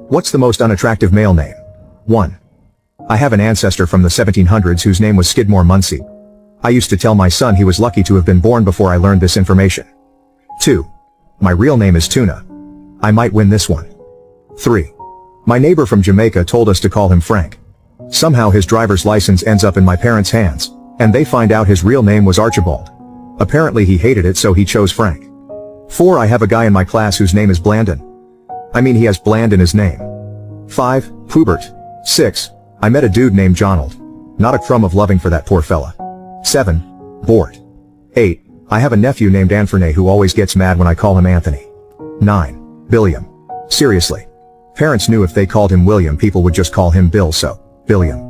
What's the most unattractive male name? 1. I have an ancestor from the 1700s whose name was Skidmore Munsey. I used to tell my son he was lucky to have been born before I learned this information. 2. My real name is Tuna. I might win this one. 3. My neighbor from Jamaica told us to call him Frank. Somehow his driver's license ends up in my parents' hands, and they find out his real name was Archibald. Apparently he hated it, so he chose Frank. 4. I have a guy in my class whose name is Blandon. I mean, he has bland in his name. 5. Pubert. 6. I met a dude named Jonald. Not a crumb of loving for that poor fella. 7. Bort. 8. I have a nephew named Anthony who always gets mad when I call him Anthony. 9. Billiam. Seriously. Parents knew if they called him William people would just call him Bill, so, Billiam.